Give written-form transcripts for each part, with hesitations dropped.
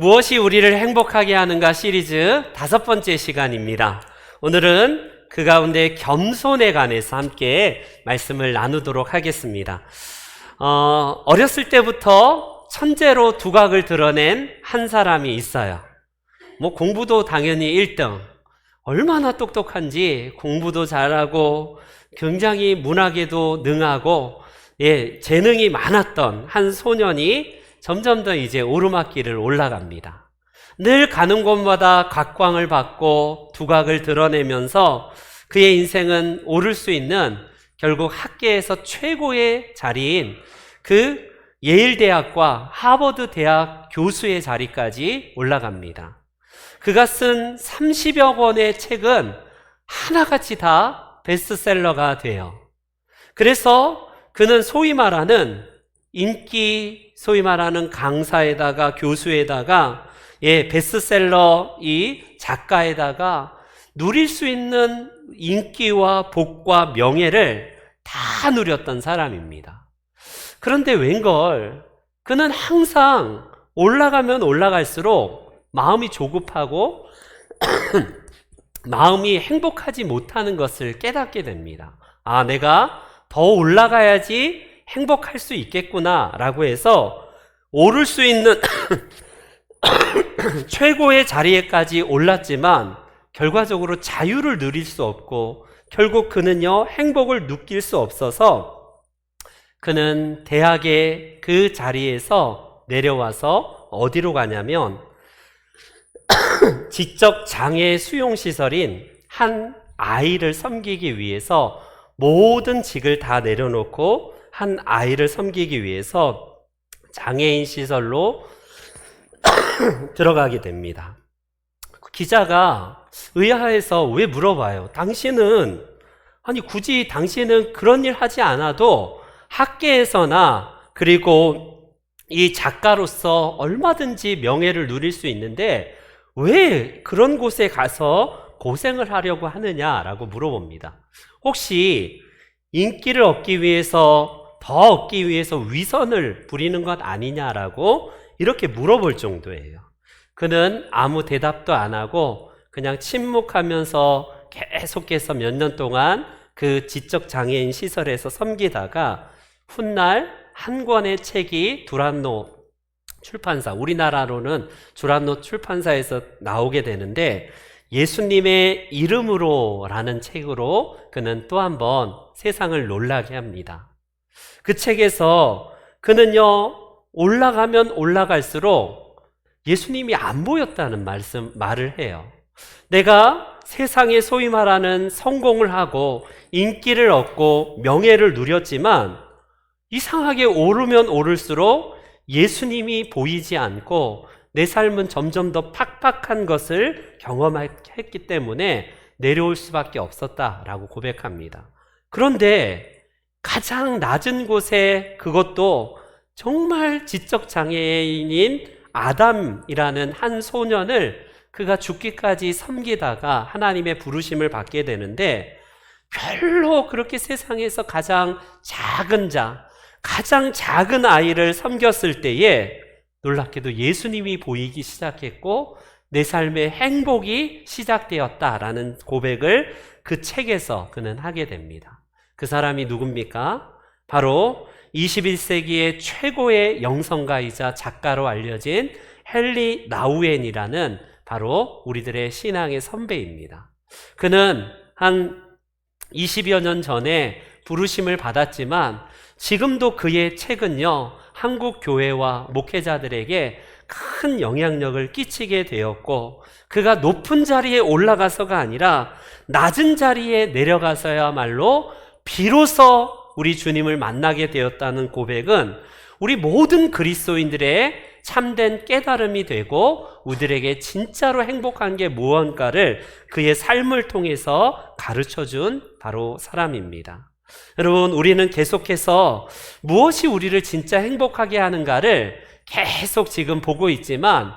무엇이 우리를 행복하게 하는가 시리즈 5번째 시간입니다. 오늘은 그 가운데 겸손에 관해서 함께 말씀을 나누도록 하겠습니다. 어렸을 때부터 천재로 두각을 드러낸 한 사람이 있어요. 공부도 당연히 1등. 얼마나 똑똑한지 공부도 잘하고 굉장히 문학에도 능하고 재능이 많았던 한 소년이 점점 더 이제 오르막길을 올라갑니다. 늘 가는 곳마다 각광을 받고 두각을 드러내면서 그의 인생은 오를 수 있는 결국 학계에서 최고의 자리인 그 예일대학과 하버드 대학 교수의 자리까지 올라갑니다. 그가 쓴 30여 권의 책은 하나같이 다 베스트셀러가 돼요. 그래서 그는 소위 말하는 인기, 소위 말하는 강사에다가 교수에다가 베스트셀러 이 작가에다가 누릴 수 있는 인기와 복과 명예를 다 누렸던 사람입니다. 그런데 웬걸 그는 항상 올라가면 올라갈수록 마음이 조급하고 마음이 행복하지 못하는 것을 깨닫게 됩니다. 내가 더 올라가야지 행복할 수 있겠구나 라고 해서 오를 수 있는 최고의 자리에까지 올랐지만 결과적으로 자유를 누릴 수 없고 결국 그는요 행복을 느낄 수 없어서 그는 대학의 그 자리에서 내려와서 어디로 가냐면 지적 장애 수용시설인 한 아이를 섬기기 위해서 모든 직을 다 내려놓고 한 아이를 섬기기 위해서 장애인 시설로 들어가게 됩니다. 기자가 의아해서 왜 물어봐요? 굳이 당신은 그런 일 하지 않아도 학계에서나 그리고 이 작가로서 얼마든지 명예를 누릴 수 있는데 왜 그런 곳에 가서 고생을 하려고 하느냐라고 물어봅니다. 혹시 인기를 얻기 위해서 더 얻기 위해서 위선을 부리는 것 아니냐라고 이렇게 물어볼 정도예요. 그는 아무 대답도 안 하고 그냥 침묵하면서 계속해서 몇 년 동안 그 지적장애인 시설에서 섬기다가 훗날 한 권의 책이 두란노 출판사, 우리나라로는 두란노 출판사에서 나오게 되는데 예수님의 이름으로 라는 책으로 그는 또 한 번 세상을 놀라게 합니다. 그 책에서 그는요 올라가면 올라갈수록 예수님이 안 보였다는 말을 해요. 내가 세상에 소위 말하는 성공을 하고 인기를 얻고 명예를 누렸지만 이상하게 오르면 오를수록 예수님이 보이지 않고 내 삶은 점점 더 팍팍한 것을 경험했기 때문에 내려올 수밖에 없었다라고 고백합니다. 그런데 가장 낮은 곳에 그것도 정말 지적장애인인 아담이라는 한 소년을 그가 죽기까지 섬기다가 하나님의 부르심을 받게 되는데 별로 그렇게 세상에서 가장 작은 아이를 섬겼을 때에 놀랍게도 예수님이 보이기 시작했고 내 삶의 행복이 시작되었다라는 고백을 그 책에서 그는 하게 됩니다. 그 사람이 누굽니까? 바로 21세기의 최고의 영성가이자 작가로 알려진 헨리 나우엔이라는 바로 우리들의 신앙의 선배입니다. 그는 한 20여 년 전에 부르심을 받았지만 지금도 그의 책은요 한국 교회와 목회자들에게 큰 영향력을 끼치게 되었고 그가 높은 자리에 올라가서가 아니라 낮은 자리에 내려가서야말로 비로소 우리 주님을 만나게 되었다는 고백은 우리 모든 그리스도인들의 참된 깨달음이 되고 우리들에게 진짜로 행복한 게 무언가를 그의 삶을 통해서 가르쳐준 바로 사람입니다. 여러분, 우리는 계속해서 무엇이 우리를 진짜 행복하게 하는가를 계속 지금 보고 있지만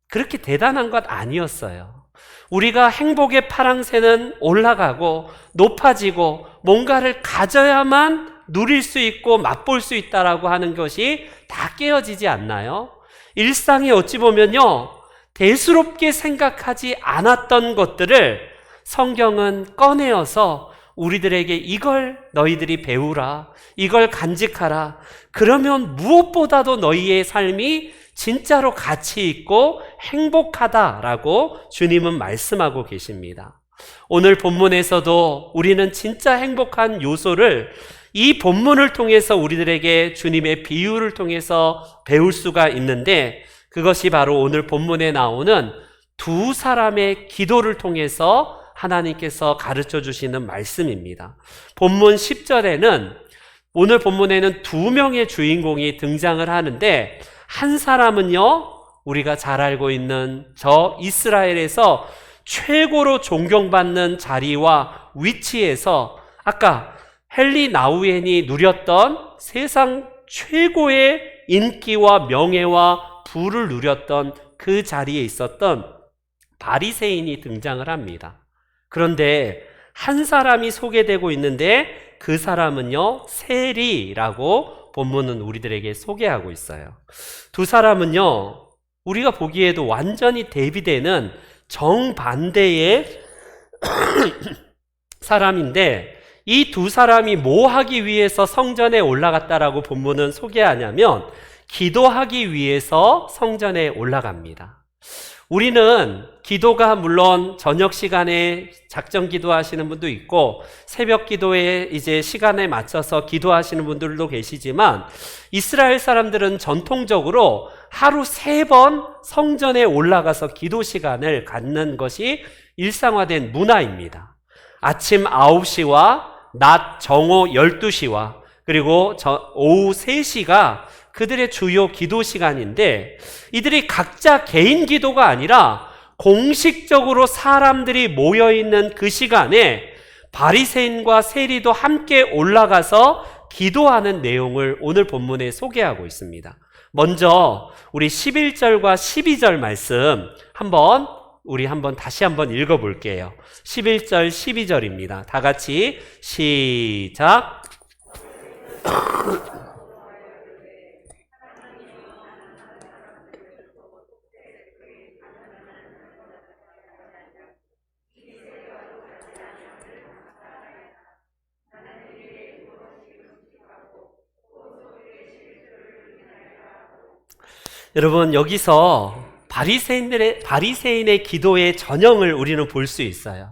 그렇게 대단한 것 아니었어요. 우리가 행복의 파랑새는 올라가고 높아지고 뭔가를 가져야만 누릴 수 있고 맛볼 수 있다라고 하는 것이 다 깨어지지 않나요? 일상에 어찌 보면요, 대수롭게 생각하지 않았던 것들을 성경은 꺼내어서 우리들에게 이걸 너희들이 배우라, 이걸 간직하라. 그러면 무엇보다도 너희의 삶이 진짜로 가치 있고 행복하다라고 주님은 말씀하고 계십니다. 오늘 본문에서도 우리는 진짜 행복한 요소를 이 본문을 통해서 우리들에게 주님의 비유를 통해서 배울 수가 있는데, 그것이 바로 오늘 본문에 나오는 두 사람의 기도를 통해서 하나님께서 가르쳐 주시는 말씀입니다. 본문 10절에는, 오늘 본문에는 두 명의 주인공이 등장을 하는데, 한 사람은요, 우리가 잘 알고 있는 저 이스라엘에서 최고로 존경받는 자리와 위치에서 아까 헨리 나우엔이 누렸던 세상 최고의 인기와 명예와 부를 누렸던 그 자리에 있었던 바리새인이 등장을 합니다. 그런데 한 사람이 소개되고 있는데 그 사람은요, 세리라고 본문은 우리들에게 소개하고 있어요. 두 사람은요, 우리가 보기에도 완전히 대비되는 정반대의 사람인데, 이 두 사람이 뭐 하기 위해서 성전에 올라갔다라고 본문은 소개하냐면 기도하기 위해서 성전에 올라갑니다. 우리는 기도가 물론 저녁 시간에 작정 기도하시는 분도 있고 새벽 기도에 이제 시간에 맞춰서 기도하시는 분들도 계시지만, 이스라엘 사람들은 전통적으로 하루 3번 성전에 올라가서 기도 시간을 갖는 것이 일상화된 문화입니다. 아침 9시와 낮 정오 12시와 그리고 오후 3시가 그들의 주요 기도 시간인데, 이들이 각자 개인 기도가 아니라 공식적으로 사람들이 모여있는 그 시간에 바리새인과 세리도 함께 올라가서 기도하는 내용을 오늘 본문에 소개하고 있습니다. 먼저 우리 11절과 12절 말씀 우리 다시 한번 읽어볼게요. 11절 12절입니다. 다 같이 시작. 여러분, 여기서 바리새인의 기도의 전형을 우리는 볼 수 있어요.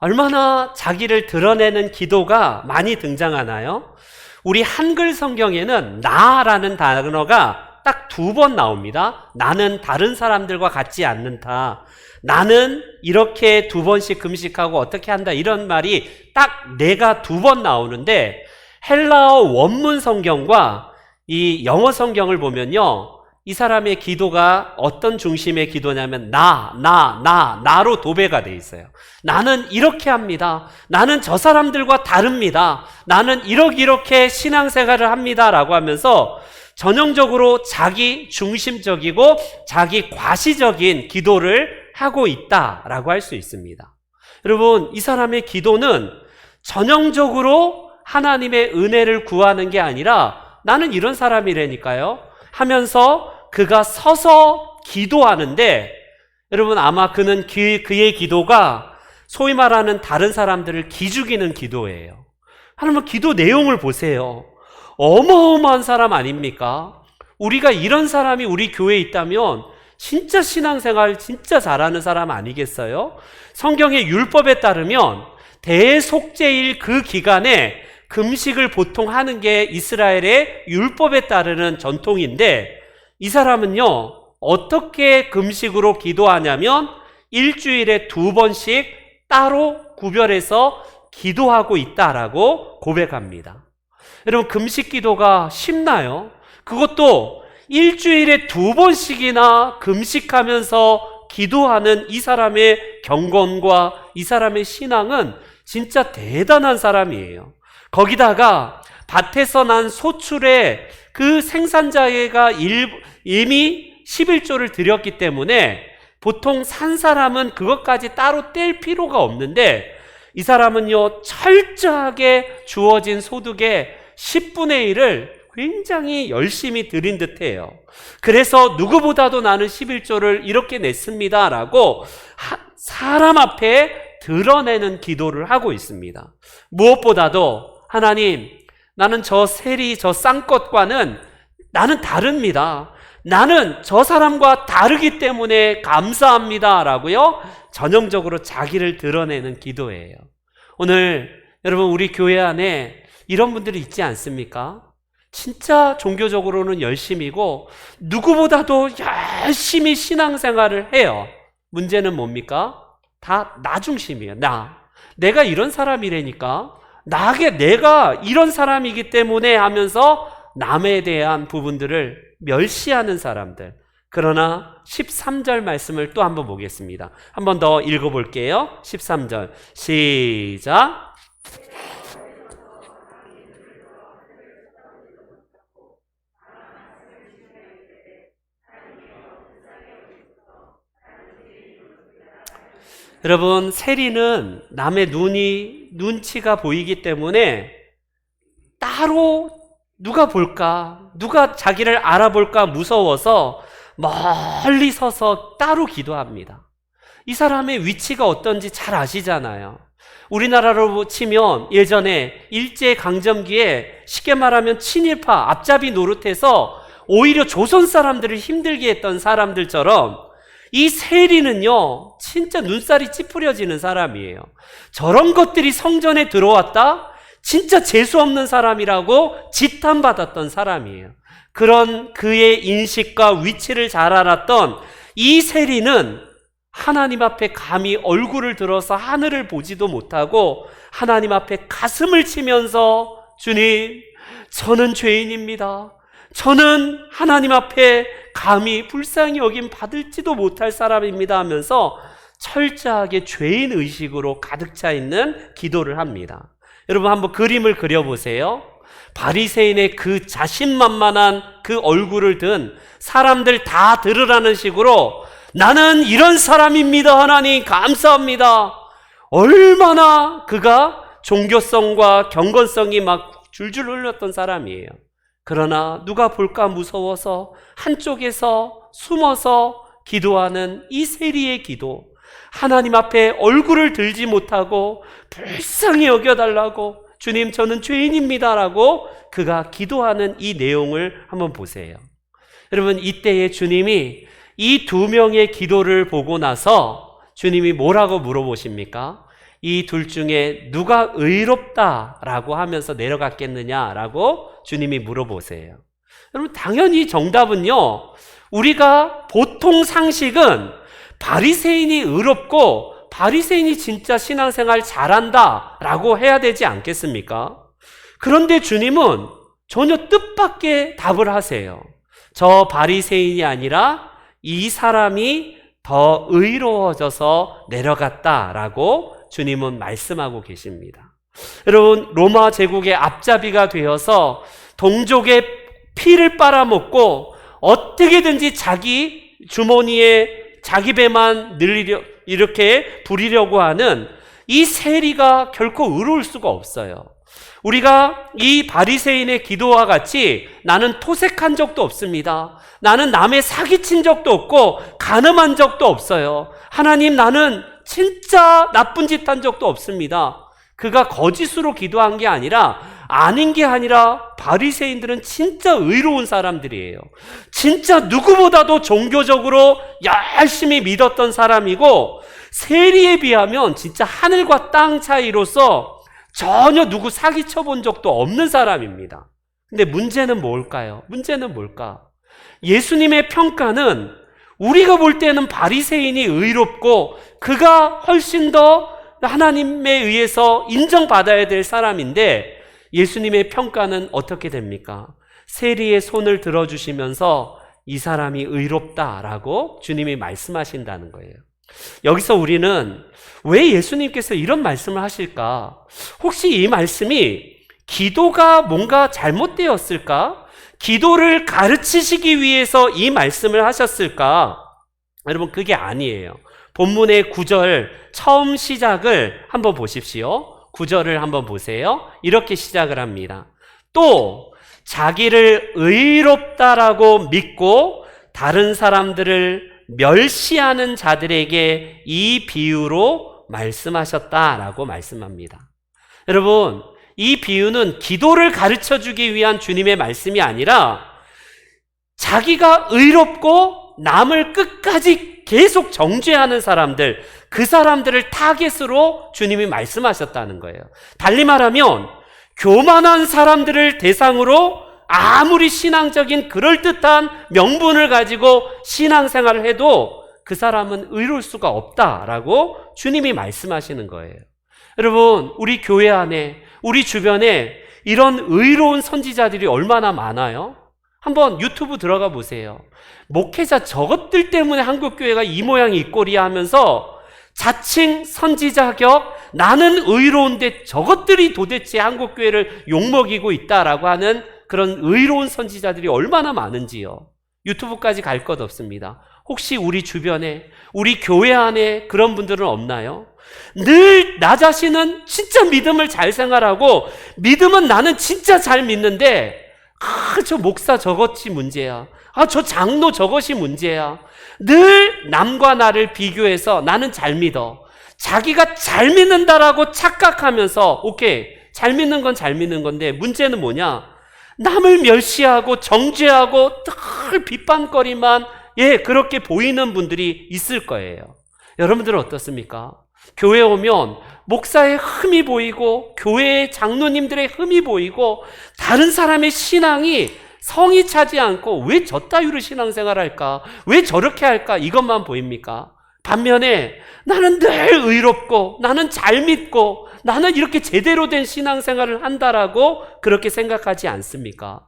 얼마나 자기를 드러내는 기도가 많이 등장하나요? 우리 한글 성경에는 나라는 단어가 딱 2번 나옵니다. 나는 다른 사람들과 같지 않는다. 나는 이렇게 2번씩 금식하고 어떻게 한다. 이런 말이 딱 내가 2번 나오는데, 헬라어 원문 성경과 이 영어 성경을 보면요, 이 사람의 기도가 어떤 중심의 기도냐면 나로 도배가 돼 있어요. 나는 이렇게 합니다. 나는 저 사람들과 다릅니다. 나는 이렇게 신앙생활을 합니다. 라고 하면서 전형적으로 자기 중심적이고 자기 과시적인 기도를 하고 있다라고 할 수 있습니다. 여러분, 이 사람의 기도는 전형적으로 하나님의 은혜를 구하는 게 아니라 나는 이런 사람이라니까요 하면서 그가 서서 기도하는데, 여러분 아마 그는 그의 기도가 소위 말하는 다른 사람들을 기죽이는 기도예요. 하나님, 기도 내용을 보세요. 어마어마한 사람 아닙니까? 우리가 이런 사람이 우리 교회에 있다면 진짜 신앙생활 진짜 잘하는 사람 아니겠어요? 성경의 율법에 따르면 대속죄일 그 기간에 금식을 보통 하는 게 이스라엘의 율법에 따르는 전통인데, 이 사람은요 어떻게 금식으로 기도하냐면 일주일에 2번씩 따로 구별해서 기도하고 있다라고 고백합니다. 여러분, 금식 기도가 쉽나요? 그것도 일주일에 2번씩이나 금식하면서 기도하는 이 사람의 경건과 이 사람의 신앙은 진짜 대단한 사람이에요. 거기다가 밭에서 난 소출에 그 생산자가 이미 11조를 드렸기 때문에 보통 산 사람은 그것까지 따로 뗄 필요가 없는데, 이 사람은요 철저하게 주어진 소득의 10분의 1을 굉장히 열심히 드린 듯해요. 그래서 누구보다도 나는 11조를 이렇게 냈습니다 라고 사람 앞에 드러내는 기도를 하고 있습니다. 무엇보다도 하나님, 나는 저 세리, 저 쌍것과는 나는 다릅니다. 나는 저 사람과 다르기 때문에 감사합니다 라고요, 전형적으로 자기를 드러내는 기도예요. 오늘 여러분, 우리 교회 안에 이런 분들이 있지 않습니까? 진짜 종교적으로는 열심이고 누구보다도 열심히 신앙생활을 해요. 문제는 뭡니까? 다 나 중심이에요. 내가 이런 사람이라니까, 내가 이런 사람이기 때문에 하면서 남에 대한 부분들을 멸시하는 사람들. 그러나 13절 말씀을 또 한번 보겠습니다. 한 번 더 읽어볼게요. 13절 시작. 여러분, 세리는 남의 눈치가 보이기 때문에 따로 누가 볼까, 누가 자기를 알아볼까 무서워서 멀리 서서 따로 기도합니다. 이 사람의 위치가 어떤지 잘 아시잖아요. 우리나라로 치면 예전에 일제강점기에 쉽게 말하면 친일파, 앞잡이 노릇해서 오히려 조선 사람들을 힘들게 했던 사람들처럼 이 세리는요, 진짜 눈살이 찌푸려지는 사람이에요. 저런 것들이 성전에 들어왔다? 진짜 재수없는 사람이라고 지탄받았던 사람이에요. 그런 그의 인식과 위치를 잘 알았던 이 세리는 하나님 앞에 감히 얼굴을 들어서 하늘을 보지도 못하고 하나님 앞에 가슴을 치면서, 주님, 저는 죄인입니다. 저는 하나님 앞에 감히 불쌍히 여김 받을지도 못할 사람입니다 하면서 철저하게 죄인 의식으로 가득 차 있는 기도를 합니다. 여러분, 한번 그림을 그려보세요. 바리새인의 그 자신만만한 그 얼굴을 든 사람들 다 들으라는 식으로, 나는 이런 사람입니다, 하나님 감사합니다. 얼마나 그가 종교성과 경건성이 막 줄줄 흘렀던 사람이에요. 그러나 누가 볼까 무서워서 한쪽에서 숨어서 기도하는 이 세리의 기도, 하나님 앞에 얼굴을 들지 못하고 불쌍히 여겨달라고, 주님 저는 죄인입니다 라고 그가 기도하는 이 내용을 한번 보세요. 여러분, 이때에 주님이 이 두 명의 기도를 보고 나서 주님이 뭐라고 물어보십니까? 이 둘 중에 누가 의롭다라고 하면서 내려갔겠느냐라고 주님이 물어보세요. 여러분, 당연히 정답은요, 우리가 보통 상식은 바리새인이 의롭고 바리새인이 진짜 신앙생활 잘한다라고 해야 되지 않겠습니까? 그런데 주님은 전혀 뜻밖의 답을 하세요. 저 바리새인이 아니라 이 사람이 더 의로워져서 내려갔다라고 주님은 말씀하고 계십니다. 여러분, 로마 제국의 앞잡이가 되어서 동족의 피를 빨아먹고 어떻게든지 자기 주머니에 자기 배만 이렇게 부리려고 하는 이 세리가 결코 의로울 수가 없어요. 우리가 이 바리새인의 기도와 같이 나는 토색한 적도 없습니다. 나는 남의 사기친 적도 없고 간음한 적도 없어요. 하나님, 나는 진짜 나쁜 짓 한 적도 없습니다. 그가 거짓으로 기도한 게 아니라, 아닌 게 아니라 바리새인들은 진짜 의로운 사람들이에요. 진짜 누구보다도 종교적으로 열심히 믿었던 사람이고, 세리에 비하면 진짜 하늘과 땅 차이로서 전혀 누구 사기쳐 본 적도 없는 사람입니다. 근데 문제는 뭘까요? 문제는 뭘까? 예수님의 평가는 우리가 볼 때는 바리새인이 의롭고 그가 훨씬 더 하나님에 의해서 인정받아야 될 사람인데, 예수님의 평가는 어떻게 됩니까? 세리의 손을 들어주시면서 이 사람이 의롭다라고 주님이 말씀하신다는 거예요. 여기서 우리는 왜 예수님께서 이런 말씀을 하실까? 혹시 이 말씀이 기도가 뭔가 잘못되었을까? 기도를 가르치시기 위해서 이 말씀을 하셨을까? 여러분, 그게 아니에요. 본문의 9절 처음 시작을 한번 보십시오. 9절을 한번 보세요. 이렇게 시작을 합니다. 또 자기를 의롭다라고 믿고 다른 사람들을 멸시하는 자들에게 이 비유로 말씀하셨다라고 말씀합니다. 여러분, 이 비유는 기도를 가르쳐주기 위한 주님의 말씀이 아니라 자기가 의롭고 남을 끝까지 계속 정죄하는 사람들, 그 사람들을 타겟으로 주님이 말씀하셨다는 거예요. 달리 말하면 교만한 사람들을 대상으로 아무리 신앙적인 그럴듯한 명분을 가지고 신앙생활을 해도 그 사람은 의로울 수가 없다라고 주님이 말씀하시는 거예요. 여러분, 우리 교회 안에, 우리 주변에 이런 의로운 선지자들이 얼마나 많아요? 한번 유튜브 들어가 보세요. 목회자 저것들 때문에 한국교회가 이 모양이 이 꼴이야 하면서 자칭 선지자격, 나는 의로운데 저것들이 도대체 한국교회를 욕먹이고 있다라고 하는 그런 의로운 선지자들이 얼마나 많은지요. 유튜브까지 갈 것 없습니다. 혹시 우리 주변에, 우리 교회 안에 그런 분들은 없나요? 늘 나 자신은 진짜 믿음을 잘 생활하고 믿음은 나는 진짜 잘 믿는데 저 목사 저것이 문제야. 저 장로 저것이 문제야. 늘 남과 나를 비교해서 나는 잘 믿어. 자기가 잘 믿는다라고 착각하면서 오케이, 잘 믿는 건 잘 믿는 건데 문제는 뭐냐? 남을 멸시하고 정죄하고 늘 비판거리만 그렇게 보이는 분들이 있을 거예요. 여러분들은 어떻습니까? 교회 오면 목사의 흠이 보이고 교회의 장로님들의 흠이 보이고 다른 사람의 신앙이 성이 차지 않고 왜 저 따위로 신앙생활할까? 왜 저렇게 할까? 이것만 보입니까? 반면에 나는 늘 의롭고 나는 잘 믿고 나는 이렇게 제대로 된 신앙생활을 한다라고 그렇게 생각하지 않습니까?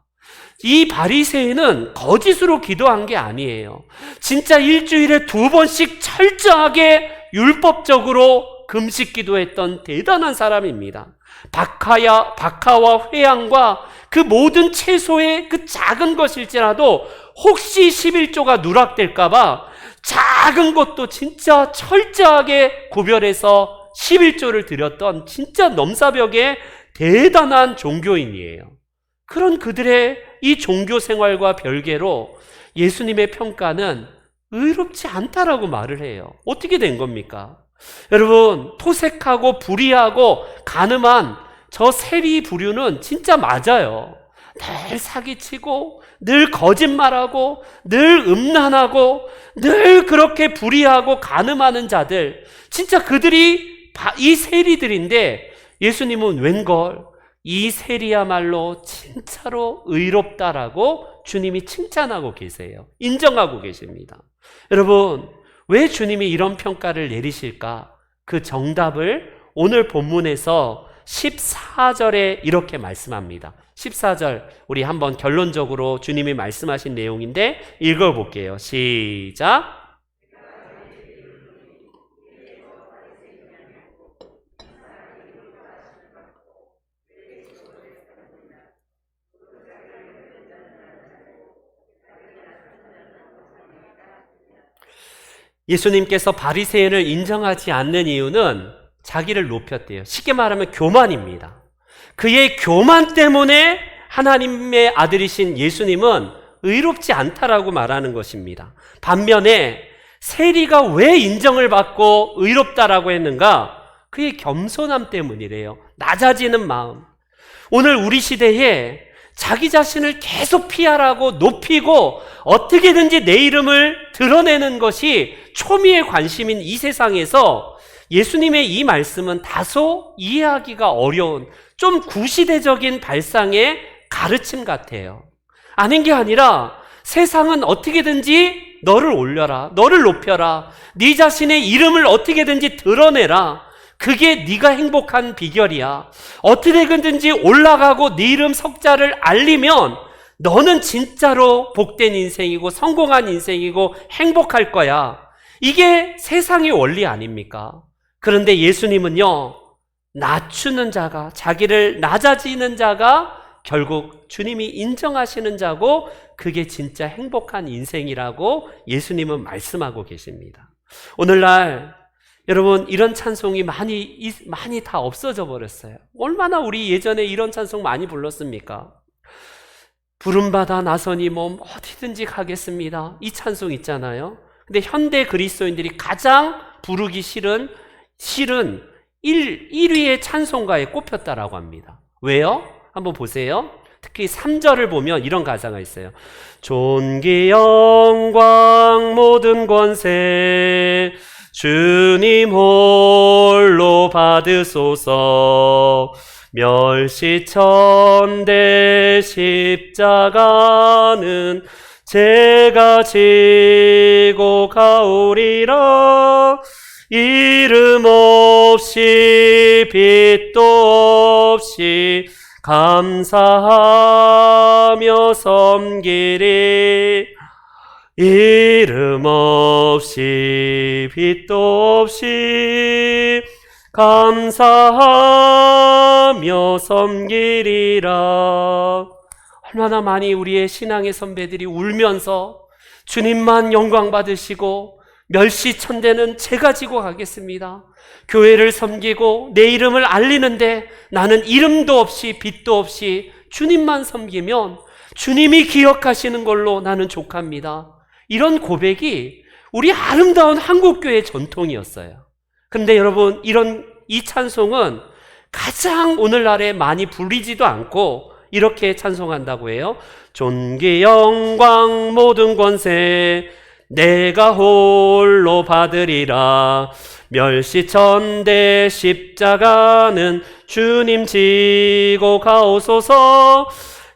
이 바리새인은 거짓으로 기도한 게 아니에요. 진짜 일주일에 2번씩 철저하게 율법적으로 금식 기도했던 대단한 사람입니다. 박하와 회양과 그 모든 채소의 그 작은 것일지라도 혹시 11조가 누락될까봐 작은 것도 진짜 철저하게 구별해서 11조를 드렸던 진짜 넘사벽의 대단한 종교인이에요. 그런 그들의 이 종교 생활과 별개로 예수님의 평가는 의롭지 않다라고 말을 해요. 어떻게 된 겁니까? 여러분, 토색하고 불의하고 간음한 저 세리 부류는 진짜 맞아요. 늘 사기치고 늘 거짓말하고 늘 음란하고 늘 그렇게 불의하고 간음하는 자들, 진짜 그들이 이 세리들인데 예수님은 웬걸 이 세리야말로 진짜로 의롭다라고 주님이 칭찬하고 계세요. 인정하고 계십니다. 여러분, 왜 주님이 이런 평가를 내리실까? 그 정답을 오늘 본문에서 14절에 이렇게 말씀합니다. 14절 우리 한번 결론적으로 주님이 말씀하신 내용인데 읽어볼게요. 시작. 예수님께서 바리새인을 인정하지 않는 이유는 자기를 높였대요. 쉽게 말하면 교만입니다. 그의 교만 때문에 하나님의 아들이신 예수님은 의롭지 않다라고 말하는 것입니다. 반면에 세리가 왜 인정을 받고 의롭다라고 했는가? 그의 겸손함 때문이래요. 낮아지는 마음. 오늘 우리 시대에 자기 자신을 계속 피하라고 높이고 어떻게든지 내 이름을 드러내는 것이 초미의 관심인 이 세상에서 예수님의 이 말씀은 다소 이해하기가 어려운 좀 구시대적인 발상의 가르침 같아요. 아닌 게 아니라 세상은 어떻게든지 너를 올려라, 너를 높여라, 네 자신의 이름을 어떻게든지 드러내라. 그게 네가 행복한 비결이야. 어떻게든지 올라가고 네 이름 석자를 알리면 너는 진짜로 복된 인생이고 성공한 인생이고 행복할 거야. 이게 세상의 원리 아닙니까? 그런데 예수님은요, 낮추는 자가, 자기를 낮아지는 자가 결국 주님이 인정하시는 자고 그게 진짜 행복한 인생이라고 예수님은 말씀하고 계십니다. 오늘날 여러분, 이런 찬송이 많이 다 없어져 버렸어요. 얼마나 우리 예전에 이런 찬송 많이 불렀습니까? 부름받아 나서니 몸 어디든지 가겠습니다. 이 찬송 있잖아요. 근데 현대 그리스도인들이 가장 부르기 싫은 실은 1위의 찬송가에 꼽혔다라고 합니다. 왜요? 한번 보세요. 특히 3절을 보면 이런 가사가 있어요. 존귀 영광 모든 권세 주님 홀로 받으소서. 멸시천대 십자가는 제가 지고 가오리라. 이름 없이 빛도 없이 감사하며 섬기리. 이름 없이 빛도 없이 감사하며 섬기리라. 얼마나 많이 우리의 신앙의 선배들이 울면서 주님만 영광 받으시고 멸시천대는 제가 지고 가겠습니다. 교회를 섬기고 내 이름을 알리는데 나는 이름도 없이 빛도 없이 주님만 섬기면 주님이 기억하시는 걸로 나는 족합니다. 이런 고백이 우리 아름다운 한국교회의 전통이었어요. 그런데 여러분, 이 찬송은 가장 오늘날에 많이 불리지도 않고 이렇게 찬송한다고 해요. 존귀 영광 모든 권세 내가 홀로 받으리라. 멸시천대 십자가는 주님 지고 가오소서.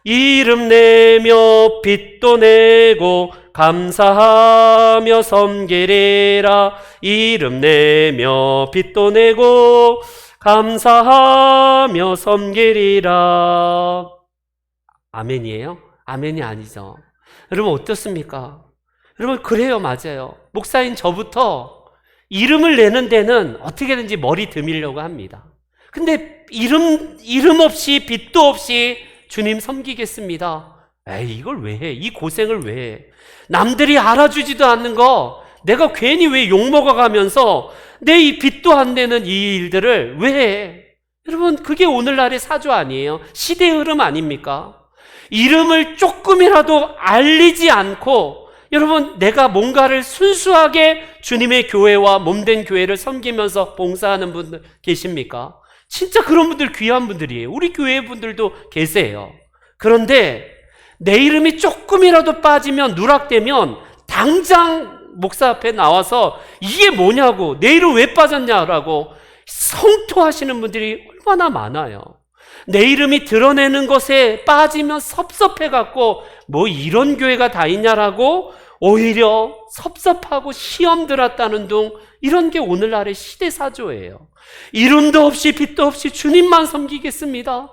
이름 내며 빛도 내고 감사하며 섬기리라. 이름 내며 빛도 내고 감사하며 섬기리라. 아멘이에요? 아멘이 아니죠. 여러분 어떻습니까? 여러분 그래요, 맞아요. 목사인 저부터 이름을 내는 데는 어떻게든지 머리 드밀려고 합니다. 근데 이름 없이 빛도 없이 주님 섬기겠습니다. 에이, 이걸 왜 해? 이 고생을 왜 해? 남들이 알아주지도 않는 거 내가 괜히 왜 욕먹어가면서 내 이 빛도 안 내는 이 일들을 왜 해? 여러분 그게 오늘날의 사조 아니에요? 시대의 흐름 아닙니까? 이름을 조금이라도 알리지 않고 여러분 내가 뭔가를 순수하게 주님의 교회와 몸된 교회를 섬기면서 봉사하는 분들 계십니까? 진짜 그런 분들 귀한 분들이에요. 우리 교회 분들도 계세요. 그런데 내 이름이 조금이라도 빠지면 누락되면 당장 목사 앞에 나와서 이게 뭐냐고, 내 이름 왜 빠졌냐라고 성토하시는 분들이 얼마나 많아요. 내 이름이 드러내는 것에 빠지면 섭섭해갖고 뭐 이런 교회가 다 있냐라고 오히려 섭섭하고 시험 들었다는 둥, 이런 게 오늘날의 시대사조예요. 이름도 없이 빛도 없이 주님만 섬기겠습니다.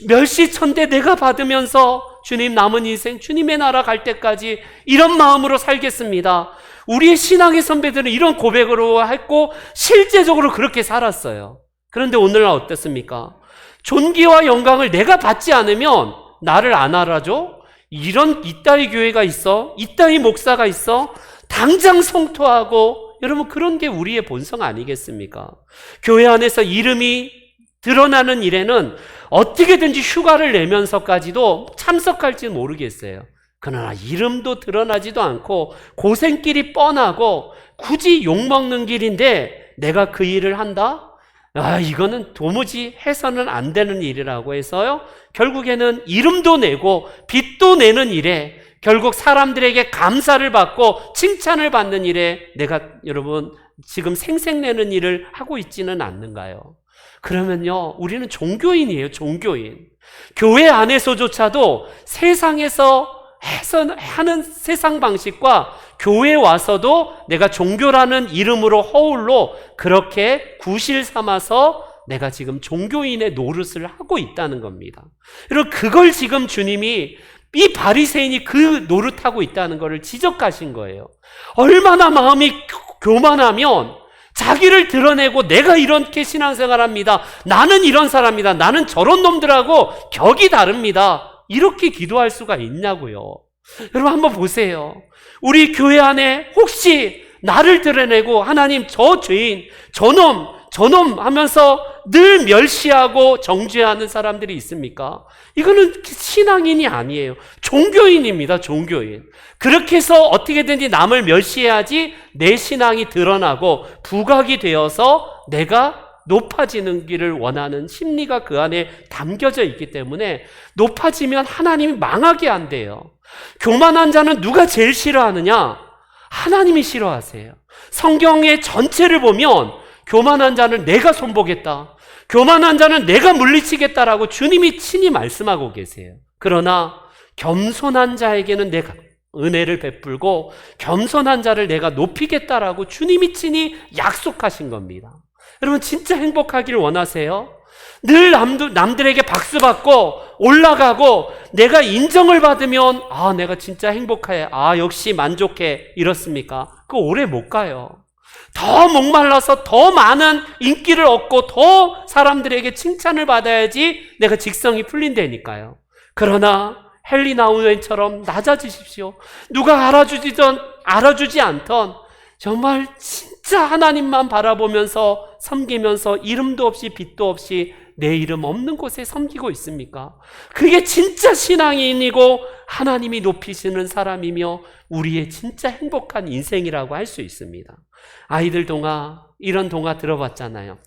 멸시천대 내가 받으면서 주님 남은 인생 주님의 나라 갈 때까지 이런 마음으로 살겠습니다. 우리의 신앙의 선배들은 이런 고백으로 했고 실제적으로 그렇게 살았어요. 그런데 오늘날 어떻습니까? 존귀와 영광을 내가 받지 않으면 나를 안 알아줘? 이따위 교회가 있어? 이따위 목사가 있어? 당장 성토하고, 여러분 그런 게 우리의 본성 아니겠습니까? 교회 안에서 이름이 드러나는 일에는 어떻게든지 휴가를 내면서까지도 참석할지 모르겠어요. 그러나 이름도 드러나지도 않고 고생길이 뻔하고 굳이 욕먹는 길인데 내가 그 일을 한다? 이거는 도무지 해서는 안 되는 일이라고 해서요. 결국에는 이름도 내고 빛도 내는 일에, 결국 사람들에게 감사를 받고 칭찬을 받는 일에 내가 여러분 지금 생색내는 일을 하고 있지는 않는가요? 그러면요, 우리는 종교인이에요. 종교인. 교회 안에서조차도 세상에서 하는 세상 방식과 교회에 와서도 내가 종교라는 이름으로 허울로 그렇게 구실 삼아서 내가 지금 종교인의 노릇을 하고 있다는 겁니다. 그리고 그걸 지금 주님이, 이 바리새인이 그 노릇하고 있다는 것을 지적하신 거예요. 얼마나 마음이 교만하면 자기를 드러내고 내가 이렇게 신앙생활합니다. 나는 이런 사람이다. 나는 저런 놈들하고 격이 다릅니다. 이렇게 기도할 수가 있냐고요. 여러분 한번 보세요. 우리 교회 안에 혹시 나를 드러내고 하나님 저 죄인, 저놈 하면서 늘 멸시하고 정죄하는 사람들이 있습니까? 이거는 신앙인이 아니에요. 종교인입니다. 종교인. 그렇게 해서 어떻게든지 남을 멸시해야지 내 신앙이 드러나고 부각이 되어서 내가 높아지는 길을 원하는 심리가 그 안에 담겨져 있기 때문에 높아지면 하나님이 망하게 안 돼요. 교만한 자는 누가 제일 싫어하느냐? 하나님이 싫어하세요. 성경의 전체를 보면 교만한 자는 내가 손보겠다, 교만한 자는 내가 물리치겠다라고 주님이 친히 말씀하고 계세요. 그러나 겸손한 자에게는 내가 은혜를 베풀고 겸손한 자를 내가 높이겠다라고 주님이 친히 약속하신 겁니다. 여러분 진짜 행복하기를 원하세요? 늘 남들에게 박수 받고 올라가고 내가 인정을 받으면 내가 진짜 행복해, 역시 만족해, 이렇습니까? 그거 오래 못 가요. 더 목말라서 더 많은 인기를 얻고 더 사람들에게 칭찬을 받아야지 내가 직성이 풀린다니까요. 그러나 헨리 나우엔처럼 낮아지십시오. 누가 알아주지 않던 정말 진짜 하나님만 바라보면서 섬기면서 이름도 없이 빛도 없이 내 이름 없는 곳에 섬기고 있습니까? 그게 진짜 신앙인이고 하나님이 높이시는 사람이며 우리의 진짜 행복한 인생이라고 할 수 있습니다. 아이들 동화, 이런 동화 들어봤잖아요.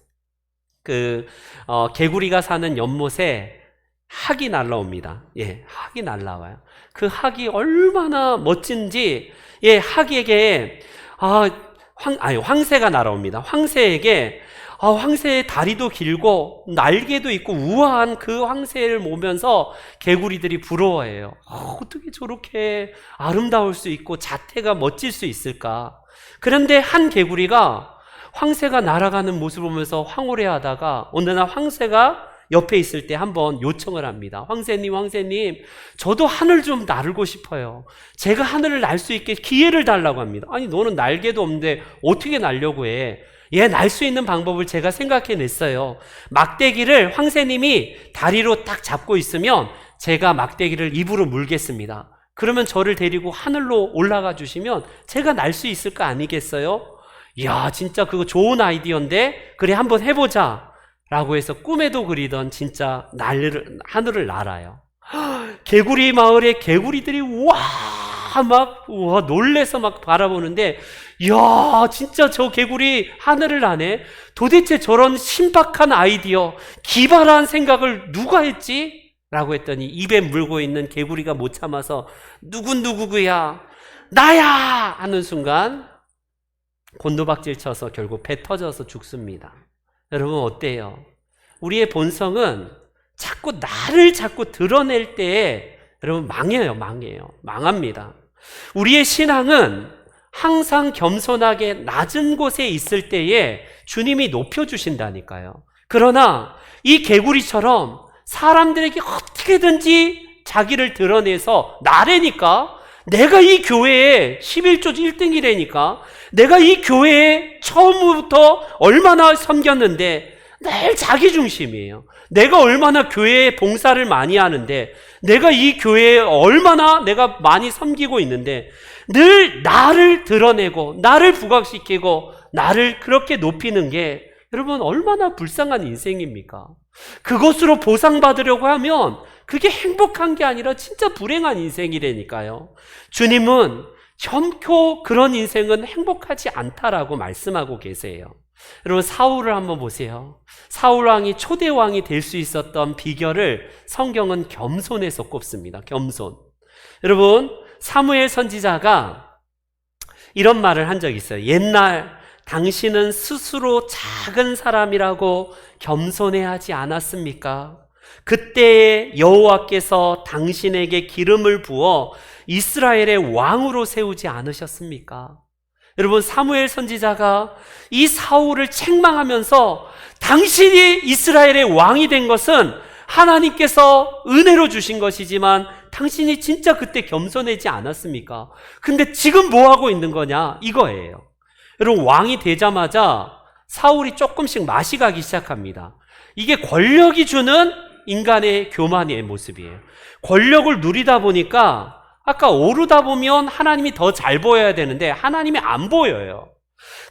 개구리가 사는 연못에 학이 날라옵니다. 학이 날라와요. 그 학이 얼마나 멋진지, 학에게 황새가 날아옵니다. 황새에게 황새의 다리도 길고 날개도 있고 우아한 그 황새를 보면서 개구리들이 부러워해요. 어떻게 저렇게 아름다울 수 있고 자태가 멋질 수 있을까? 그런데 한 개구리가 황새가 날아가는 모습을 보면서 황홀해하다가 어느 날 황새가 옆에 있을 때 한번 요청을 합니다. 황새님, 저도 하늘 좀 나르고 싶어요. 제가 하늘을 날 수 있게 기회를 달라고 합니다. 아니, 너는 날개도 없는데 어떻게 날려고 해? 날 수 있는 방법을 제가 생각해냈어요. 막대기를 황새님이 다리로 딱 잡고 있으면 제가 막대기를 입으로 물겠습니다. 그러면 저를 데리고 하늘로 올라가 주시면 제가 날 수 있을 거 아니겠어요? 이야, 진짜 그거 좋은 아이디어인데, 그래 한번 해보자 라고 해서 꿈에도 그리던 진짜 하늘을 날아요. 개구리 마을에 개구리들이 놀래서 막 바라보는데, 이야, 진짜 저 개구리 하늘을 나네? 도대체 저런 신박한 아이디어, 기발한 생각을 누가 했지? 라고 했더니 입에 물고 있는 개구리가 못 참아서 누구야? 나야! 하는 순간 곤두박질 쳐서 결국 배 터져서 죽습니다. 여러분 어때요? 우리의 본성은 나를 자꾸 드러낼 때에 여러분 망합니다. 우리의 신앙은 항상 겸손하게 낮은 곳에 있을 때에 주님이 높여주신다니까요. 그러나 이 개구리처럼 사람들에게 어떻게든지 자기를 드러내서 나래니까, 내가 이 교회에 11조 1등이라니까, 내가 이 교회에 처음부터 얼마나 섬겼는데 늘 자기 중심이에요. 내가 얼마나 교회에 봉사를 많이 하는데, 내가 이 교회에 얼마나 내가 많이 섬기고 있는데, 늘 나를 드러내고 나를 부각시키고 나를 그렇게 높이는 게 여러분 얼마나 불쌍한 인생입니까? 그것으로 보상받으려고 하면 그게 행복한 게 아니라 진짜 불행한 인생이라니까요. 주님은 현코 그런 인생은 행복하지 않다라고 말씀하고 계세요. 여러분 사울을 한번 보세요. 사울 왕이 초대 왕이 될 수 있었던 비결을 성경은 겸손에서 꼽습니다. 겸손. 여러분 사무엘 선지자가 이런 말을 한 적이 있어요. 옛날 당신은 스스로 작은 사람이라고 겸손해야 하지 않았습니까? 그때에 여호와께서 당신에게 기름을 부어 이스라엘의 왕으로 세우지 않으셨습니까? 여러분 사무엘 선지자가 이 사울을 책망하면서 당신이 이스라엘의 왕이 된 것은 하나님께서 은혜로 주신 것이지만 당신이 진짜 그때 겸손하지 않았습니까? 근데 지금 뭐 하고 있는 거냐? 이거예요. 여러분 왕이 되자마자 사울이 조금씩 맛이 가기 시작합니다. 이게 권력이 주는 인간의 교만의 모습이에요. 권력을 누리다 보니까 아까 오르다 보면 하나님이 더 잘 보여야 되는데 하나님이 안 보여요.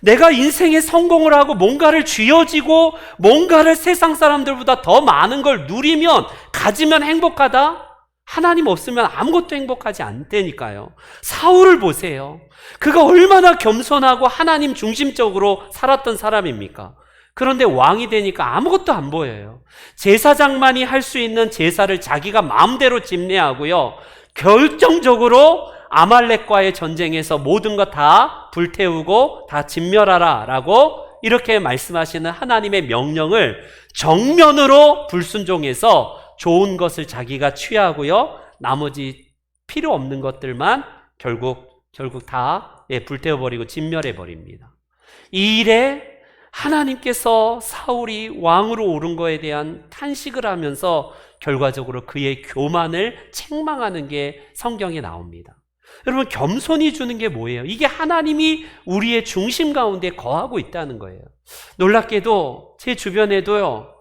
내가 인생에 성공을 하고 뭔가를 쥐어지고 뭔가를 세상 사람들보다 더 많은 걸 누리면, 가지면 행복하다? 하나님 없으면 아무것도 행복하지 않다니까요. 사울을 보세요. 그가 얼마나 겸손하고 하나님 중심적으로 살았던 사람입니까? 그런데 왕이 되니까 아무것도 안 보여요. 제사장만이 할 수 있는 제사를 자기가 마음대로 집례하고요, 결정적으로 아말렉과의 전쟁에서 모든 것 다 불태우고 다 진멸하라 라고 이렇게 말씀하시는 하나님의 명령을 정면으로 불순종해서 좋은 것을 자기가 취하고요, 나머지 필요 없는 것들만 결국 다 불태워버리고 진멸해버립니다. 이 일에 하나님께서 사울이 왕으로 오른 거에 대한 탄식을 하면서 결과적으로 그의 교만을 책망하는 게 성경에 나옵니다. 여러분, 겸손이 주는 게 뭐예요? 이게 하나님이 우리의 중심 가운데 거하고 있다는 거예요. 놀랍게도 제 주변에도요,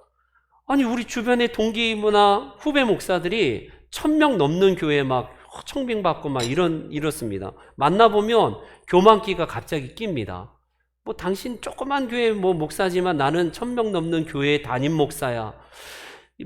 아니 우리 주변의 동기부나 후배 목사들이 1000명 넘는 교회 막 청빙받고 막 이렇습니다. 만나보면 교만기가 갑자기 낍니다. 뭐 당신 조그만 교회 목사지만 나는 1000명 넘는 교회 담임 목사야.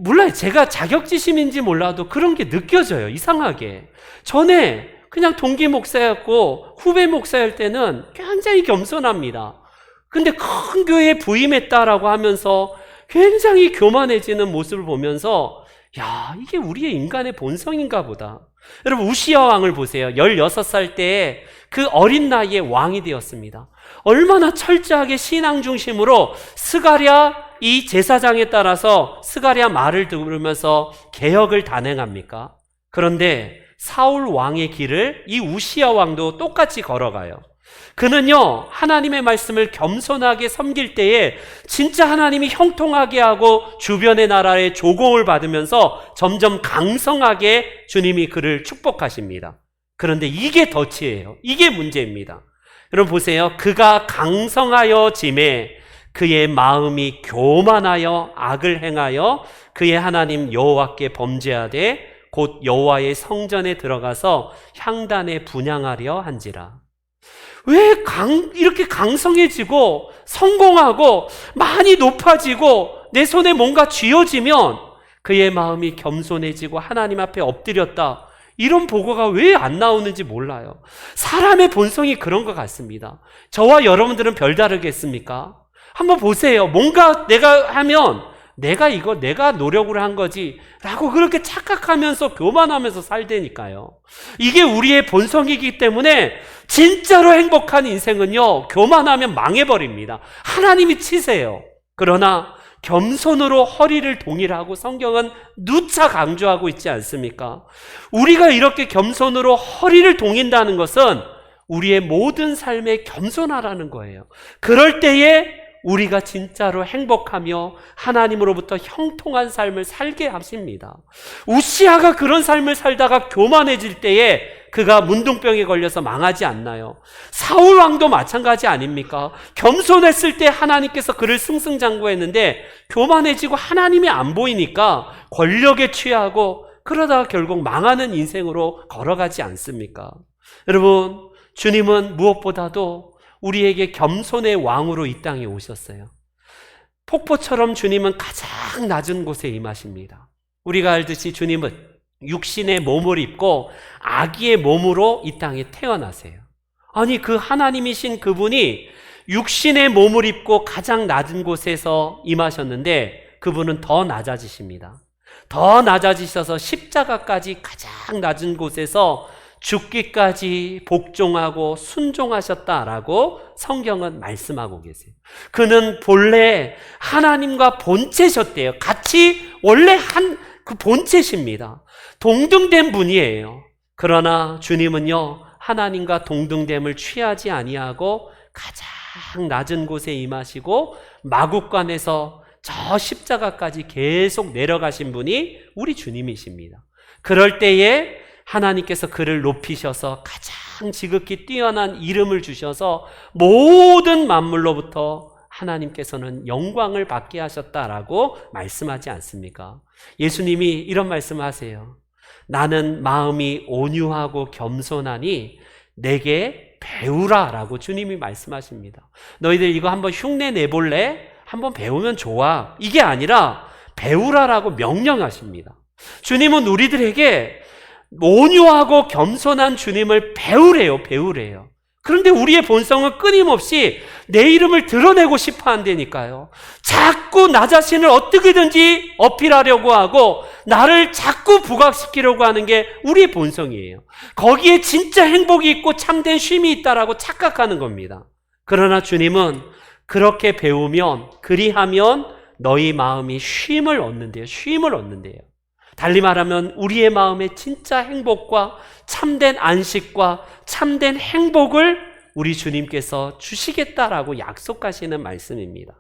몰라요. 제가 자격지심인지 몰라도 그런 게 느껴져요. 이상하게. 전에 그냥 동기 목사였고 후배 목사일 때는 굉장히 겸손합니다. 근데 큰 교회에 부임했다라고 하면서 굉장히 교만해지는 모습을 보면서, 야, 이게 우리의 인간의 본성인가 보다. 여러분, 우시야 왕을 보세요. 16살 때에 그 어린 나이에 왕이 되었습니다. 얼마나 철저하게 신앙 중심으로 스가랴 이 제사장에 따라서 스가랴 말을 들으면서 개혁을 단행합니까? 그런데 사울 왕의 길을 이 우시야 왕도 똑같이 걸어가요. 그는요, 하나님의 말씀을 겸손하게 섬길 때에 진짜 하나님이 형통하게 하고 주변의 나라의 조공을 받으면서 점점 강성하게 주님이 그를 축복하십니다. 그런데 이게 덫이에요. 이게 문제입니다. 여러분 보세요. 그가 강성하여 짐에 그의 마음이 교만하여 악을 행하여 그의 하나님 여호와께 범죄하되 곧 여호와의 성전에 들어가서 향단에 분향하려 한지라. 왜 이렇게 강성해지고 성공하고 많이 높아지고 내 손에 뭔가 쥐어지면 그의 마음이 겸손해지고 하나님 앞에 엎드렸다, 이런 보고가 왜 안 나오는지 몰라요. 사람의 본성이 그런 것 같습니다. 저와 여러분들은 별다르겠습니까? 한번 보세요. 뭔가 내가 하면 내가 노력을 한 거지 라고 그렇게 착각하면서 교만하면서 살다니까요. 이게 우리의 본성이기 때문에 진짜로 행복한 인생은요, 교만하면 망해버립니다. 하나님이 치세요. 그러나 겸손으로 허리를 동일하고 성경은 누차 강조하고 있지 않습니까? 우리가 이렇게 겸손으로 허리를 동인다는 것은 우리의 모든 삶에 겸손하라는 거예요. 그럴 때에 우리가 진짜로 행복하며 하나님으로부터 형통한 삶을 살게 하십니다. 우시아가 그런 삶을 살다가 교만해질 때에 그가 문둥병에 걸려서 망하지 않나요? 사울 왕도 마찬가지 아닙니까? 겸손했을 때 하나님께서 그를 승승장구했는데 교만해지고 하나님이 안 보이니까 권력에 취하고 그러다가 결국 망하는 인생으로 걸어가지 않습니까? 여러분, 주님은 무엇보다도 우리에게 겸손의 왕으로 이 땅에 오셨어요. 폭포처럼 주님은 가장 낮은 곳에 임하십니다. 우리가 알듯이 주님은 육신의 몸을 입고 아기의 몸으로 이 땅에 태어나세요. 아니, 그 하나님이신 그분이 육신의 몸을 입고 가장 낮은 곳에서 임하셨는데 그분은 더 낮아지십니다. 더 낮아지셔서 십자가까지 가장 낮은 곳에서 죽기까지 복종하고 순종하셨다라고 성경은 말씀하고 계세요. 그는 본래 하나님과 본체셨대요. 같이 원래 그 본체십니다. 동등된 분이에요. 그러나 주님은요, 하나님과 동등됨을 취하지 아니하고 가장 낮은 곳에 임하시고 마국간에서 저 십자가까지 계속 내려가신 분이 우리 주님이십니다. 그럴 때에 하나님께서 그를 높이셔서 가장 지극히 뛰어난 이름을 주셔서 모든 만물로부터 하나님께서는 영광을 받게 하셨다라고 말씀하지 않습니까? 예수님이 이런 말씀을 하세요. 나는 마음이 온유하고 겸손하니 내게 배우라라고 주님이 말씀하십니다. 너희들 이거 한번 흉내 내볼래? 한번 배우면 좋아. 이게 아니라 배우라라고 명령하십니다. 주님은 우리들에게 온유하고 겸손한 주님을 배우래요. 그런데 우리의 본성은 끊임없이 내 이름을 드러내고 싶어 한다니까요. 자꾸 나 자신을 어떻게든지 어필하려고 하고 나를 자꾸 부각시키려고 하는 게 우리의 본성이에요. 거기에 진짜 행복이 있고 참된 쉼이 있다라고 착각하는 겁니다. 그러나 주님은 그렇게 배우면, 그리하면 너희 마음이 쉼을 얻는데요. 달리 말하면 우리의 마음에 진짜 행복과 참된 안식과 참된 행복을 우리 주님께서 주시겠다라고 약속하시는 말씀입니다.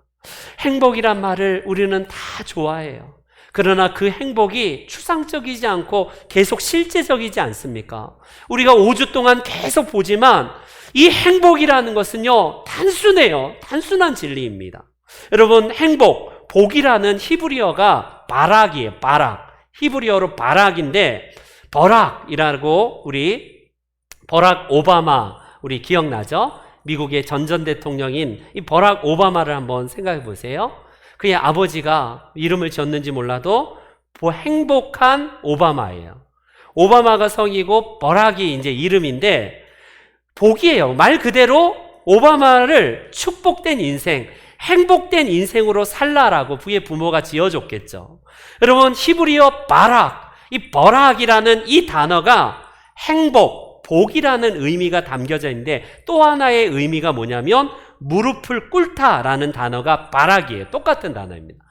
행복이란 말을 우리는 다 좋아해요. 그러나 그 행복이 추상적이지 않고 계속 실제적이지 않습니까? 우리가 5주 동안 계속 보지만 이 행복이라는 것은요, 단순해요. 단순한 진리입니다. 여러분, 행복, 복이라는 히브리어가 바락이에요. 바락. 히브리어로 바락인데, 버락이라고 우리 버락 오바마, 우리 기억나죠? 미국의 전전대통령인 이 버락 오바마를 한번 생각해 보세요. 그의 아버지가 이름을 지었는지 몰라도 행복한 오바마예요. 오바마가 성이고 버락이 이제 이름인데 복이에요. 말 그대로 오바마를 축복된 인생, 행복된 인생으로 살라라고 그의 부모가 지어줬겠죠. 여러분, 히브리어 바락, 이 버락이라는 이 단어가 행복, 복이라는 의미가 담겨져 있는데 또 하나의 의미가 뭐냐면 무릎을 꿇다라는 단어가 바락이에요. 똑같은 단어입니다.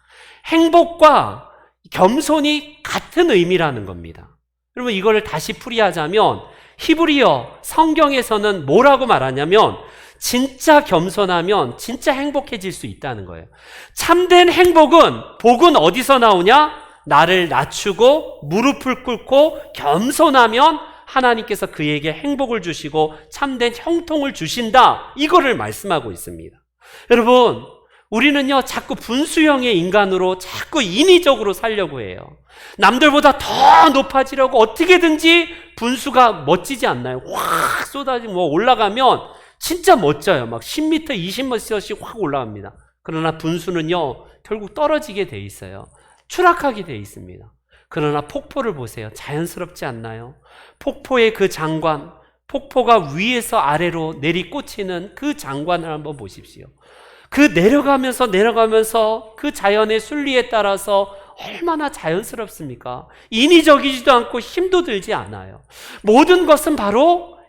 행복과 겸손이 같은 의미라는 겁니다. 여러분, 이거를 다시 풀이하자면 히브리어 성경에서는 뭐라고 말하냐면 진짜 겸손하면 진짜 행복해질 수 있다는 거예요. 참된 행복은, 복은 어디서 나오냐? 나를 낮추고 무릎을 꿇고 겸손하면 하나님께서 그에게 행복을 주시고 참된 형통을 주신다. 이거를 말씀하고 있습니다. 여러분, 우리는요 자꾸 분수형의 인간으로 자꾸 인위적으로 살려고 해요. 남들보다 더 높아지려고 어떻게든지 분수가 멋지지 않나요? 확 쏟아지고 올라가면 진짜 멋져요. 막 10m, 20m씩 확 올라갑니다. 그러나 분수는요 결국 떨어지게 돼 있어요. 추락하게 돼 있습니다. 그러나 폭포를 보세요. 자연스럽지 않나요? 폭포의 그 장관, 폭포가 위에서 아래로 내리꽂히는 그 장관을 한번 보십시오. 그 내려가면서 그 자연의 순리에 따라서 얼마나 자연스럽습니까? 인위적이지도 않고 힘도 들지 않아요. 모든 것은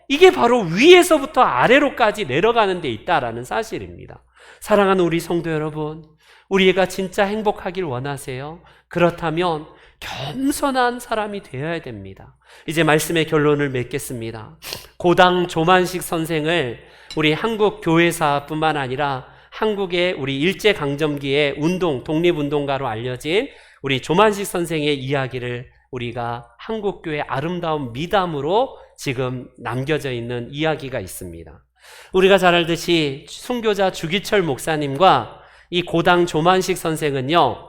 이게 바로 위에서부터 아래로까지 내려가는 데 있다라는 사실입니다. 사랑하는 우리 성도 여러분, 우리가 진짜 행복하길 원하세요? 그렇다면 겸손한 사람이 되어야 됩니다. 이제 말씀의 결론을 맺겠습니다. 고당 조만식 선생을 우리 한국 교회사뿐만 아니라 한국의 우리 일제강점기의 독립운동가로 알려진 우리 조만식 선생의 이야기를 우리가 한국교회 아름다운 미담으로 지금 남겨져 있는 이야기가 있습니다. 우리가 잘 알듯이 순교자 주기철 목사님과 이 고당 조만식 선생은요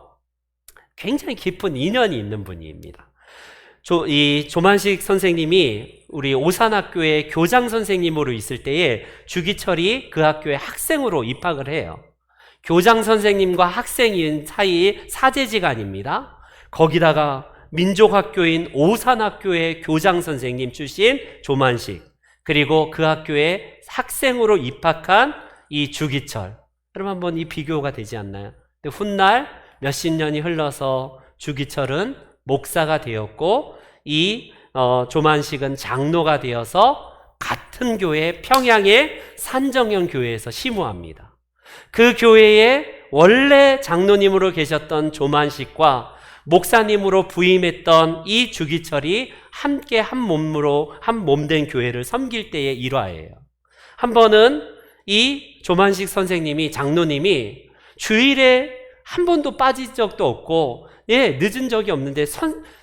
굉장히 깊은 인연이 있는 분입니다. 이 조만식 선생님이 우리 오산학교의 교장 선생님으로 있을 때에 주기철이 그 학교의 학생으로 입학을 해요. 교장 선생님과 학생인 사이 사제지간입니다. 거기다가 민족학교인 오산학교의 교장 선생님 출신 조만식, 그리고 그 학교에 학생으로 입학한 이 주기철. 여러분 한번 이 비교가 되지 않나요? 근데 훗날 몇십 년이 흘러서 주기철은 목사가 되었고 이 조만식은 장로가 되어서 같은 교회 평양의 산정형 교회에서 심우합니다. 그 교회에 원래 장로님으로 계셨던 조만식과 목사님으로 부임했던 이 주기철이 함께 한 몸된 교회를 섬길 때의 일화예요. 한 번은 이 조만식 선생님이, 장로님이 주일에 한 번도 빠진 적도 없고 늦은 적이 없는데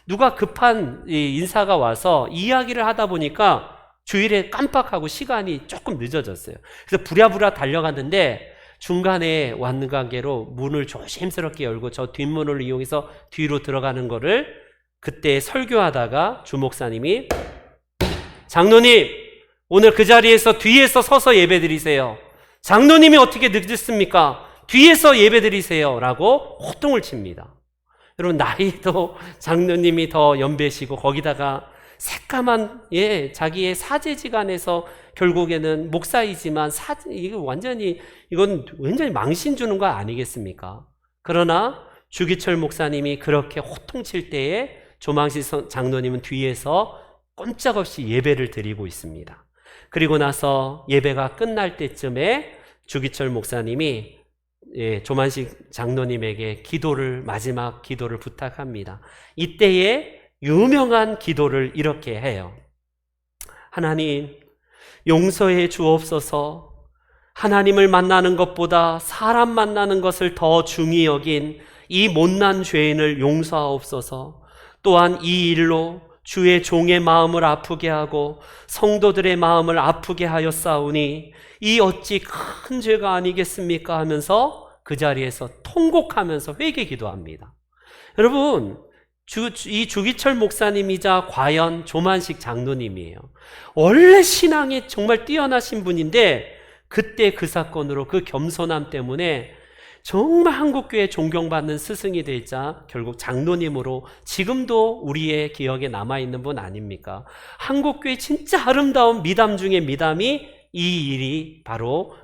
누가 급한 인사가 와서 이야기를 하다 보니까 주일에 깜빡하고 시간이 조금 늦어졌어요. 그래서 부랴부랴 달려갔는데 중간에 왔는 관계로 문을 조심스럽게 열고 저 뒷문을 이용해서 뒤로 들어가는 거를 그때 설교하다가 주목사님이 장로님 오늘 그 자리에서 뒤에서 서서 예배드리세요. 장로님이 어떻게 늦었습니까? 뒤에서 예배드리세요. 라고 호통을 칩니다. 여러분, 나이도 장로님이 더 연배시고 거기다가 새까만 자기의 사제지간에서 결국에는 목사이지만 이건 완전히 망신 주는 거 아니겠습니까? 그러나 주기철 목사님이 그렇게 호통칠 때에 조망식 장로님은 뒤에서 꼼짝없이 예배를 드리고 있습니다. 그리고 나서 예배가 끝날 때쯤에 주기철 목사님이 조만식 장로님에게 마지막 기도를 부탁합니다. 이때에 유명한 기도를 이렇게 해요. 하나님, 용서해 주옵소서. 하나님을 만나는 것보다 사람 만나는 것을 더 중히 여긴 이 못난 죄인을 용서하옵소서. 또한 이 일로 주의 종의 마음을 아프게 하고 성도들의 마음을 아프게 하였사오니 이 어찌 큰 죄가 아니겠습니까? 하면서 그 자리에서 통곡하면서 회개 기도합니다. 여러분, 이 주기철 목사님이자 과연 조만식 장로님이에요. 원래 신앙이 정말 뛰어나신 분인데 그때 그 사건으로 그 겸손함 때문에 정말 한국교회 존경받는 스승이 되자 결국 장로님으로 지금도 우리의 기억에 남아있는 분 아닙니까? 한국교회 진짜 아름다운 미담 중에 미담이 이 일이 바로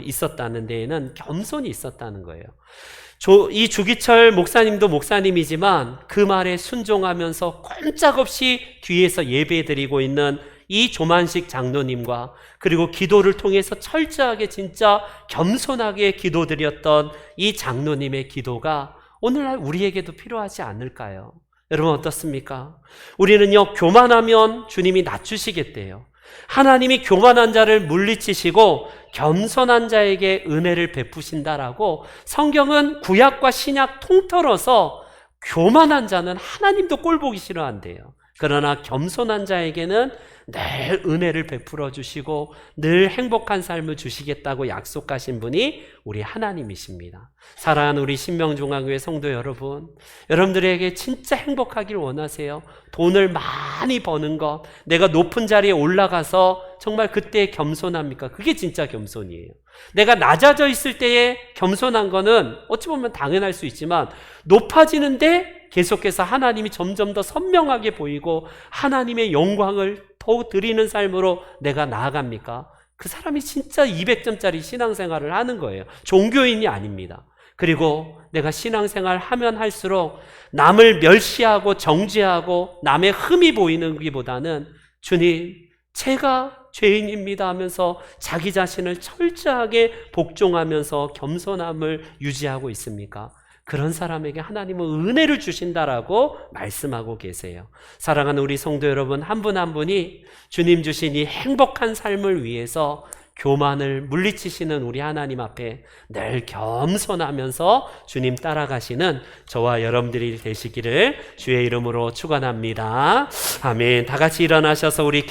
있었다는 데에는 겸손이 있었다는 거예요. 이 주기철 목사님도 목사님이지만 그 말에 순종하면서 꼼짝없이 뒤에서 예배드리고 있는 이 조만식 장로님과 그리고 기도를 통해서 철저하게 진짜 겸손하게 기도드렸던 이 장로님의 기도가 오늘날 우리에게도 필요하지 않을까요? 여러분 어떻습니까? 우리는요, 교만하면 주님이 낮추시겠대요. 하나님이 교만한 자를 물리치시고 겸손한 자에게 은혜를 베푸신다라고 성경은 구약과 신약 통틀어서 교만한 자는 하나님도 꼴보기 싫어한대요. 그러나 겸손한 자에게는 늘 은혜를 베풀어 주시고 늘 행복한 삶을 주시겠다고 약속하신 분이 우리 하나님이십니다. 사랑하는 우리 신명중앙교회 성도 여러분, 여러분들에게 진짜 행복하길 원하세요? 돈을 많이 버는 것, 내가 높은 자리에 올라가서 정말 그때 겸손합니까? 그게 진짜 겸손이에요. 내가 낮아져 있을 때에 겸손한 거는 어찌 보면 당연할 수 있지만 높아지는데 계속해서 하나님이 점점 더 선명하게 보이고 하나님의 영광을 더욱 드리는 삶으로 내가 나아갑니까? 그 사람이 진짜 200점짜리 신앙생활을 하는 거예요. 종교인이 아닙니다. 그리고 내가 신앙생활 하면 할수록 남을 멸시하고 정죄하고 남의 흠이 보이는 것보다는 주님, 제가 죄인입니다 하면서 자기 자신을 철저하게 복종하면서 겸손함을 유지하고 있습니까? 그런 사람에게 하나님은 은혜를 주신다라고 말씀하고 계세요. 사랑하는 우리 성도 여러분, 한 분 한 분이 주님 주신 이 행복한 삶을 위해서 교만을 물리치시는 우리 하나님 앞에 늘 겸손하면서 주님 따라가시는 저와 여러분들이 되시기를 주의 이름으로 축원합니다. 아멘. 다 같이 일어나셔서 우리